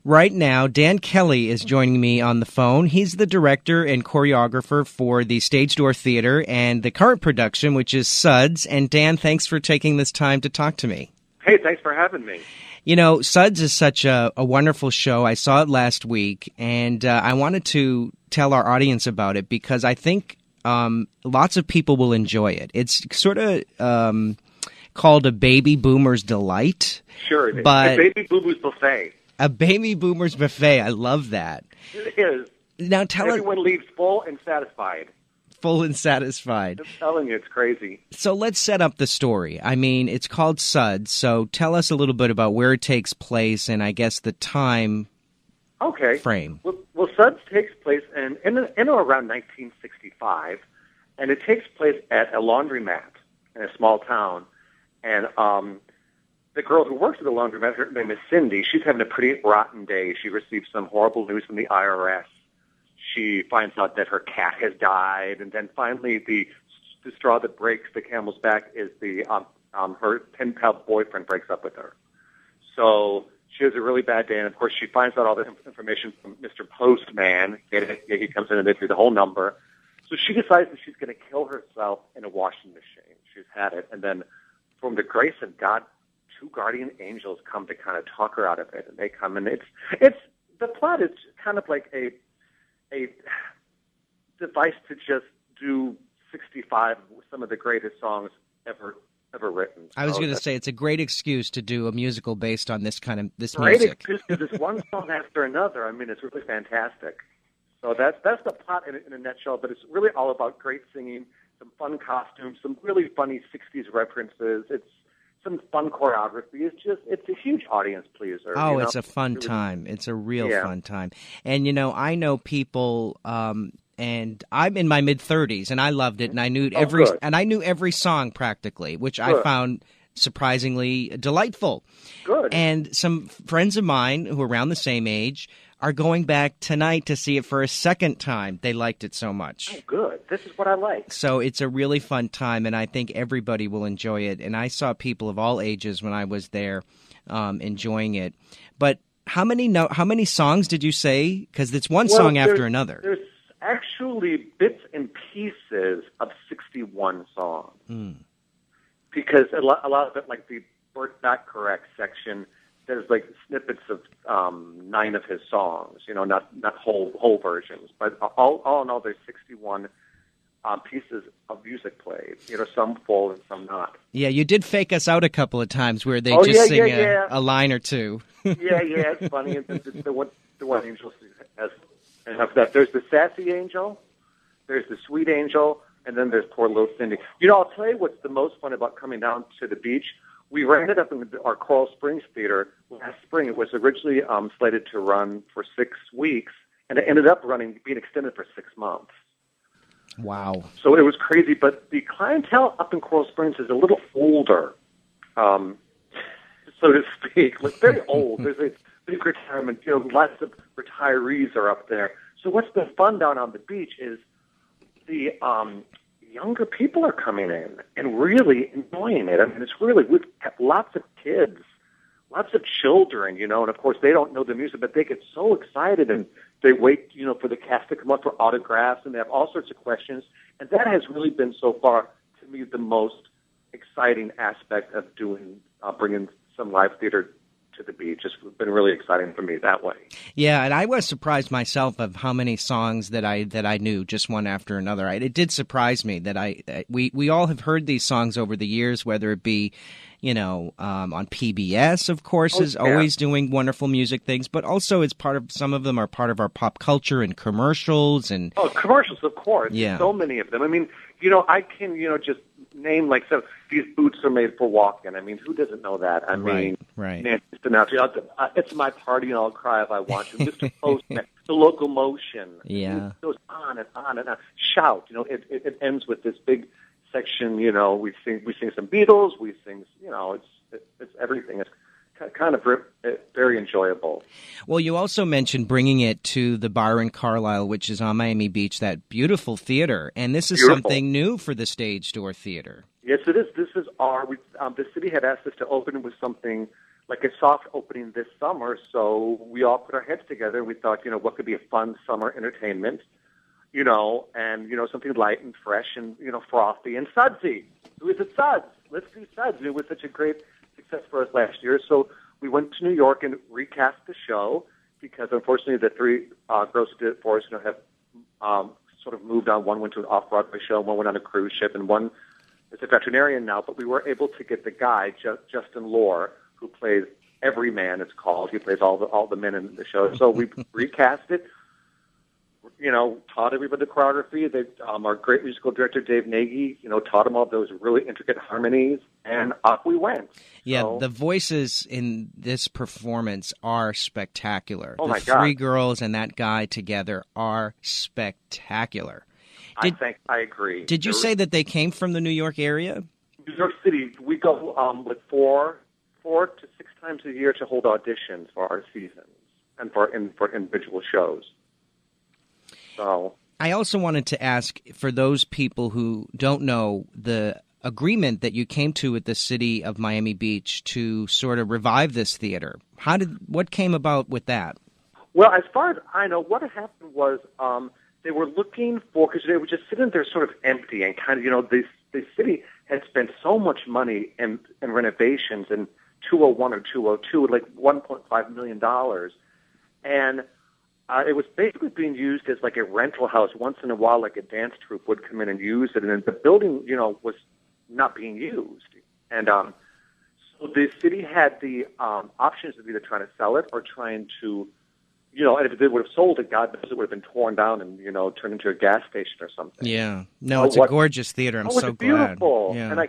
Right now, Dan Kelly is joining me on the phone. He's the director and choreographer for the Stage Door Theater and the current production, which is Suds. And Dan, thanks for taking this time to talk to me. Hey, thanks for having me. You know, Suds is such a wonderful show. I saw it last week, and I wanted to tell our audience about it because I think lots of people will enjoy it. It's sort of called a baby boomer's delight. Sure, but a baby boomer's buffet. A baby boomer's buffet. I love that. It is. Now tell Everyone leaves full and satisfied. Full and satisfied. I'm telling you, it's crazy. So let's set up the story. I mean, it's called Suds, so tell us a little bit about where it takes place and I guess the time frame. Well, Suds takes place in or around 1965, and it takes place at a laundromat in a small town. And the girl who works at the laundromat, her name is Cindy. She's having a pretty rotten day. She receives some horrible news from the IRS. She finds out that her cat has died, and then finally the straw that breaks the camel's back is her pen-pal boyfriend breaks up with her. So she has a really bad day, and of course she finds out all the information from Mr. Postman. He comes in and they do the whole number. So she decides that she's going to kill herself in a washing machine. She's had it, and then from the grace of God, two guardian angels come to kind of talk her out of it, and they come, and it's the plot is kind of like a device to just do 65 some of the greatest songs ever written. I was going to say it's a great excuse to do a musical based on this music. Great excuse because it's one song after another. I mean, it's really fantastic. So that's the plot in a nutshell. But it's really all about great singing, some fun costumes, some really funny 60s references. It's some fun choreography. It's a huge audience pleaser. Oh, it's a fun time. It's a real fun time. And, I know people, and I'm in my mid-30s, and I loved it, and I knew every song practically, which I found surprisingly delightful. Good. And some friends of mine who are around the same age are going back tonight to see it for a second time. They liked it so much. Oh, good. This is what I like. So it's a really fun time, and I think everybody will enjoy it. And I saw people of all ages when I was there enjoying it. But how many songs did you say? Because it's one song after another. There's actually bits and pieces of 61 songs. Because a lot of it, like the Burt Not Correct section, there's like snippets of 9 of his songs, not whole versions, but all in all, there's 61 pieces of music played. Some full and some not. Yeah, you did fake us out a couple of times where they sing a line or two. yeah, it's funny. It's the one angel has enough of that. There's the sassy angel, there's the sweet angel, and then there's poor little Cindy. I'll tell you what's the most fun about coming down to the beach. We ran it up in our Coral Springs Theater last spring. It was originally slated to run for 6 weeks, and it ended up being extended for 6 months. Wow. So it was crazy, but the clientele up in Coral Springs is a little older, so to speak. Like very old. There's a big retirement. Lots of retirees are up there. So what's been fun down on the beach is the younger people are coming in and really enjoying it. I mean, we've got lots of kids, lots of children, and of course they don't know the music, but they get so excited and they wait, for the cast to come up for autographs, and they have all sorts of questions. And that has really been so far, to me, the most exciting aspect of bringing some live theater to the beach. It's been really exciting for me that way. Yeah, and I was surprised myself of how many songs that I knew just one after another. It did surprise me that we all have heard these songs over the years, whether it be on PBS, of course, is always doing wonderful music things, but also some of them are part of our pop culture and commercials and commercials, of course. Yeah, so many of them. I mean, I can just name like some. These boots are made for walking. I mean, who doesn't know that? I mean, Nancy Sinatra. It's my party, and I'll cry if I want to. Mr. Postman, the locomotion. Yeah, it goes on and on and on. Shout. It ends with this big section. We sing some Beatles. We sing. It's everything. It's kind of very enjoyable. Well, you also mentioned bringing it to the Byron Carlyle, which is on Miami Beach, that beautiful theater, and this is something new for the Stage Door Theater. Yes, it is. This is the city had asked us to open it with something like a soft opening this summer. So we all put our heads together and we thought, what could be a fun summer entertainment, and, something light and fresh and, frothy and sudsy. So we said, Suds, let's do Suds. It was such a great success for us last year. So we went to New York and recast the show because, unfortunately, the three girls who did it for us, have sort of moved on. One went to an off-Broadway show, one went on a cruise ship, and one is a veterinarian now. But we were able to get the guy, Justin Lore, who plays every man, it's called. He plays all the men in the show. So we recast it, taught everybody the choreography. Our great musical director, Dave Nagy, taught them all those really intricate harmonies, and up we went. Yeah, so, the voices in this performance are spectacular. Oh, the my God. three girls and that guy together are spectacular. I agree. Did you say that they came from the New York area? New York City. We go with four to 6 times a year to hold auditions for our seasons and for individual shows. So I also wanted to ask, for those people who don't know, the agreement that you came to with the city of Miami Beach to sort of revive this theater. What came about with that? Well, as far as I know, what happened was they were looking for, because they were just sitting there sort of empty and kind of, the city had spent so much money in renovations in 201 or 202, like $1.5 million. And it was basically being used as like a rental house. Once in a while, like a dance troupe would come in and use it. And the building, was not being used. And so the city had the options of either trying to sell it or trying to, and if they would have sold it, God knows it would have been torn down and, turned into a gas station or something. Yeah. No, it's a gorgeous theater. I'm so glad. It's beautiful. Yeah.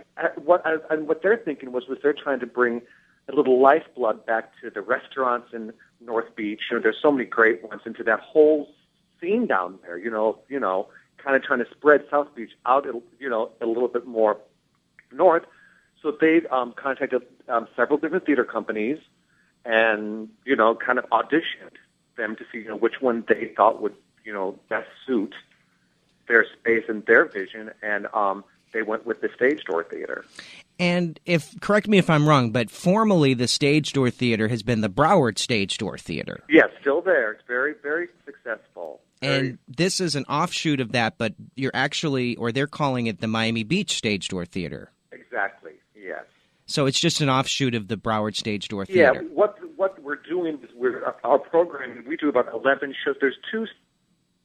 And what they're thinking was they're trying to bring a little lifeblood back to the restaurants in North Beach. There's so many great ones, into that whole scene down there, kind of trying to spread South Beach out, a little bit more north. So they contacted several different theater companies and, kind of auditioned them to see, which one they thought would, best suit their space and their vision. And they went with the Stage Door Theater. And correct me if I'm wrong, but formally the Stage Door Theater has been the Broward Stage Door Theater. Yes, still there. It's very, very successful. And this is an offshoot of that, but they're calling it the Miami Beach Stage Door Theater. Exactly, yes. So it's just an offshoot of the Broward Stage Door Theater. Yeah, what we're doing is our program, we do about 11 shows. There's 2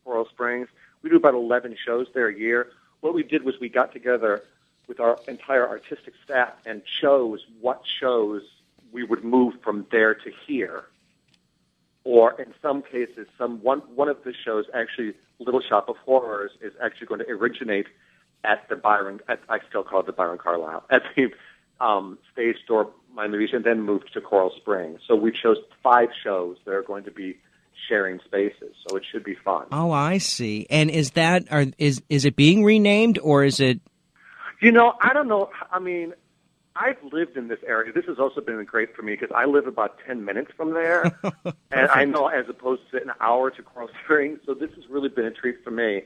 Coral Springs. We do about 11 shows there a year. What we did was we got together with our entire artistic staff and chose what shows we would move from there to here. Or in some cases, one of the shows, actually, Little Shop of Horrors, is actually going to originate at the Byron, I still call it the Byron Carlyle, at the Stage Door Miami Beach, and then moved to Coral Springs. So we chose 5 shows that are going to be sharing spaces, so it should be fun. Oh, I see. And is it being renamed, or is it? I don't know. I mean, I've lived in this area. This has also been great for me because I live about 10 minutes from there, and I know, as opposed to an hour to Coral Springs. So this has really been a treat for me.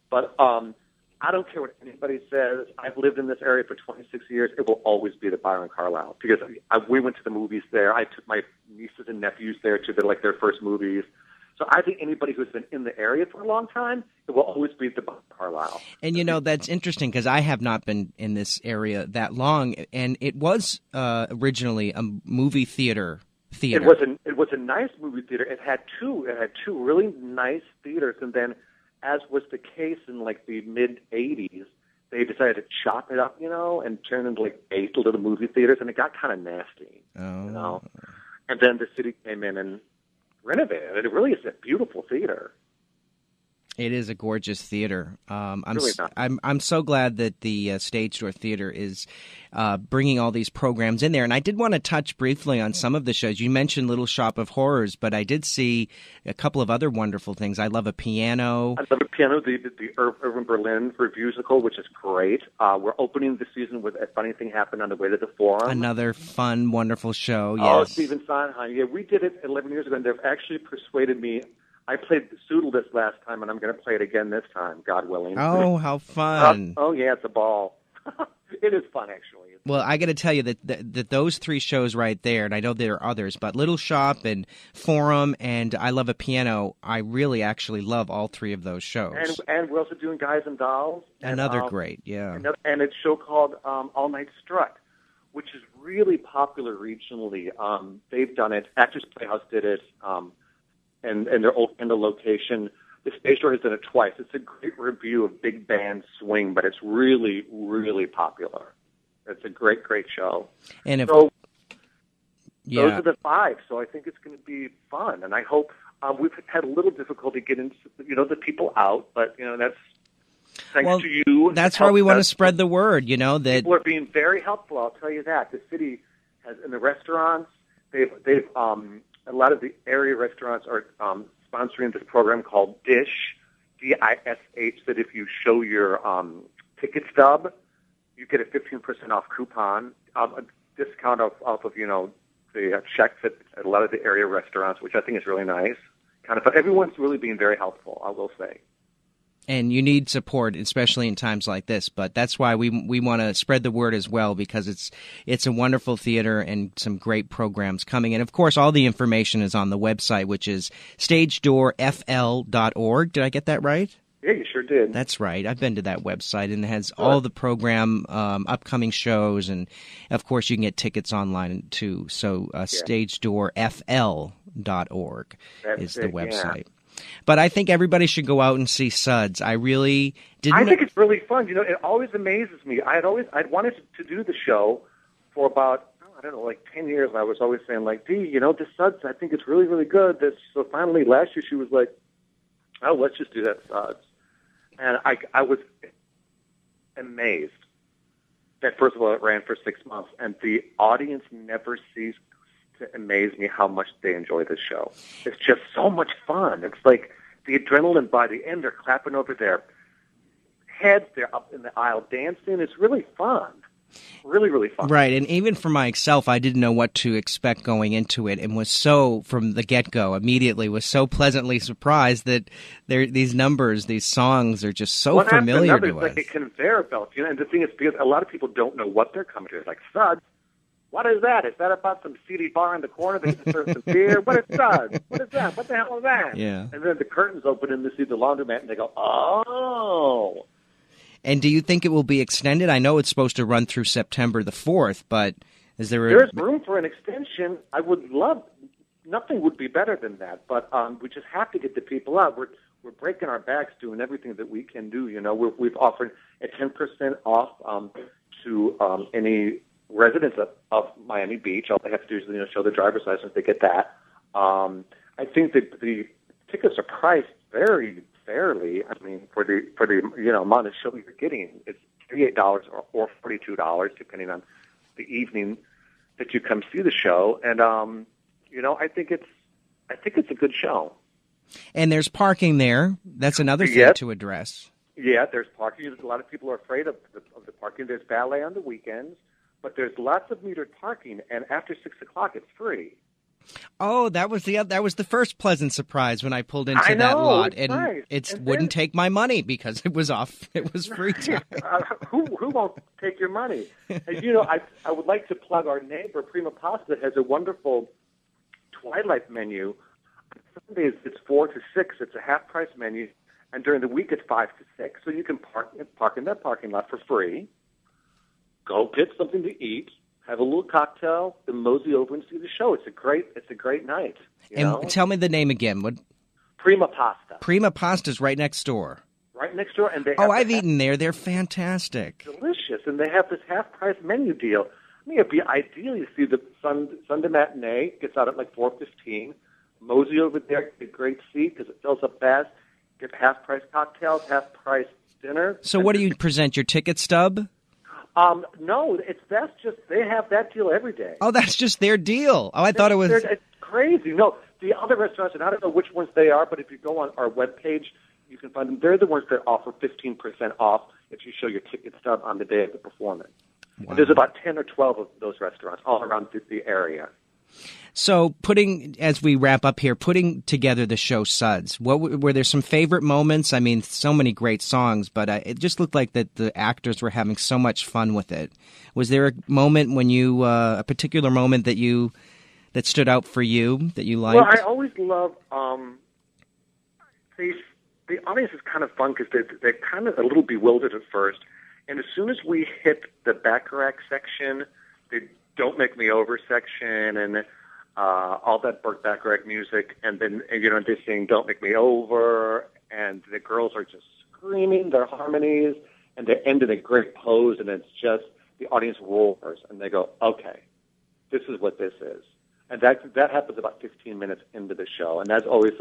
But I don't care what anybody says. I've lived in this area for 26 years. It will always be the Byron Carlyle because we went to the movies there. I took my nieces and nephews there to their first movies. So I think anybody who's been in the area for a long time, it will always be the Byron Carlyle. And, that's interesting because I have not been in this area that long, and it was originally a movie theater. It was a nice movie theater. It had two really nice theaters, and then, as was the case in like the mid '80s, they decided to chop it up, and turn it into like 8 little movie theaters, and it got kind of nasty, And then the city came in and renovated it. It really is a beautiful theater. It is a gorgeous theater. I'm so glad that the Stage Door Theater is bringing all these programs in there. And I did want to touch briefly on some of the shows. You mentioned Little Shop of Horrors, but I did see a couple of other wonderful things. I Love a Piano. I Love a Piano, the Irving Berlin musical, which is great. We're opening the season with A Funny Thing Happened on the Way to the Forum. Another fun, wonderful show, yes. Oh, Stephen Sondheim. Yeah, we did it 11 years ago, and they've actually persuaded me. I played the Soodle this last time, and I'm going to play it again this time, God willing. Oh, how fun. Yeah, it's a ball. It is fun, actually. Well, I got to tell you that those three shows right there, and I know there are others, but Little Shop and Forum and I Love a Piano, I really actually love all three of those shows. And we're also doing Guys and Dolls. Another great, yeah. And it's a show called All Night Strut, which is really popular regionally. They've done it. Actors Playhouse did it, and in the location. The Stage Door has done it twice. It's a great review of big band swing, but it's really, really popular. It's a great, great show. And those are the five. So I think it's going to be fun, and I hope we've had a little difficulty getting the people out, but that's thanks to you. That's why we want to spread the word. That people are being very helpful. I'll tell you that the city has in the restaurants. They've a lot of the area restaurants are sponsoring this program called DISH, DISH. That if you show your ticket stub, you get a 15% off coupon, a discount off of the checks at a lot of the area restaurants, which I think is really nice. But everyone's really being very helpful, I will say. And you need support, especially in times like this. But that's why we want to spread the word as well, because it's a wonderful theater and some great programs coming. And, of course, all the information is on the website, which is stagedoorfl.org. Did I get that right? Yeah, you sure did. That's right. I've been to that website, and it has all the program, upcoming shows, and, of course, you can get tickets online, too. So stagedoorfl.org is the website. Yeah. But I think everybody should go out and see Suds. I really didn't. I think it's really fun. It always amazes me. I'd wanted to do the show for about 10 years. And I was always saying Dee, the Suds. I think it's really, really good. So finally last year she was like, oh, let's just do that Suds. And I was amazed that first of all it ran for 6 months, and the audience never ceased to amaze me how much they enjoy this show. It's just so much fun. It's like the adrenaline by the end. They're clapping over their heads. They're up in the aisle dancing. It's really fun. Really, really fun. Right, and even for myself, I didn't know what to expect going into it, and was so, from the get-go, immediately was so pleasantly surprised that these numbers, these songs are just so familiar to us. It's like a conveyor belt, and the thing is, because a lot of people don't know what they're coming to. It's like, Suds, what is that? Is that about some seedy bar in the corner that can serve some beer? What is Suds? What is that? What the hell is that? Yeah. And then the curtains open and they see the laundromat, and they go, oh. And do you think it will be extended? I know it's supposed to run through September the 4th, but is there There's room for an extension. I would love, nothing would be better than that, but we just have to get the people out. We're breaking our backs doing everything that we can do. We've offered a 10% off to any residents of Miami Beach. All they have to do is show their driver's license. They get that. I think that the tickets are priced very fairly. I mean, for the amount of show you're getting, it's $38 or $42 depending on the evening that you come see the show. And I think it's a good show. And there's parking there. That's another thing to address. Yeah, there's parking. A lot of people are afraid of the parking. There's valet on the weekends, but there's lots of metered parking. And after 6 o'clock, it's free. Oh, that was the first pleasant surprise when I pulled into that lot, and nice. It wouldn't take my money because it was off. It was free time. Who won't take your money? And, I would like to plug our neighbor Prima Pasta has a wonderful twilight menu. On Sundays it's 4 to 6. It's a half price menu, and during the week it's 5 to 6. So you can park in that parking lot for free. Go get something to eat. Have a little cocktail, then mosey over and see the show. It's a great night. Tell me the name again. What? Prima Pasta. Prima Pasta's right next door. Right next door, and they have I've eaten there. They're fantastic. Delicious, and they have this half-price menu deal. I mean, it'd be ideal. You see the Sunday matinee gets out at 4:15. Mosey over there, get a great seat because it fills up fast. Get half-price cocktails, half-price dinner. So, what do you present? Your ticket stub? No, that's just, they have that deal every day. Oh, that's just their deal. Oh, I thought it was... It's crazy. No, the other restaurants, and I don't know which ones they are, but if you go on our webpage, you can find them. They're the ones that offer 15% off if you show your ticket stub on the day of the performance. Wow. There's about 10 or 12 of those restaurants all around the area. So as we wrap up here, putting together the show Suds, were there some favorite moments? I mean, so many great songs, but it just looked like that the actors were having so much fun with it. Was there a moment when a particular moment that stood out for you that you liked? Well, I always love the audience is kind of fun because they're kind of a little bewildered at first, and as soon as we hit the Bacharach section, the Don't Make Me Over section, and all that Burt Bacharach music, and then they sing Don't Make Me Over, and the girls are just screaming their harmonies, and they end in a great pose, and it's just the audience roars, and they go, okay, this is what this is. And that happens about 15 minutes into the show, and that's always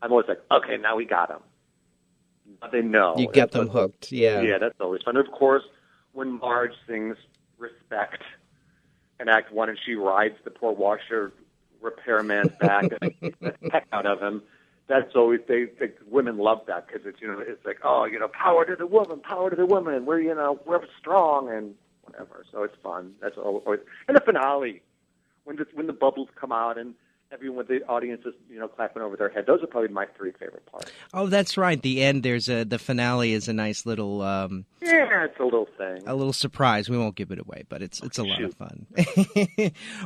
I'm always like, okay, now we got them. They know. You get them hooked, yeah. Yeah, that's always fun. And of course, when Marge sings Respect in Act 1 and she rides the poor washer repairman's back and kicks the heck out of him, that's always, women love that because it's like, power to the woman, we're strong and whatever. So it's fun. That's always, and the finale, when the bubbles come out and everyone, the audience is, clapping over their head. Those are probably my three favorite parts. Oh, that's right. The end, the finale is a nice little... yeah, it's a little thing. A little surprise. We won't give it away, but it's a lot of fun.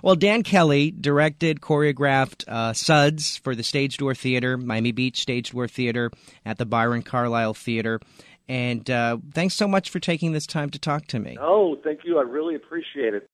Well, Dan Kelly directed, choreographed Suds for the Stage Door Theater, Miami Beach Stage Door Theater, at the Byron Carlyle Theater. And thanks so much for taking this time to talk to me. Oh, thank you. I really appreciate it.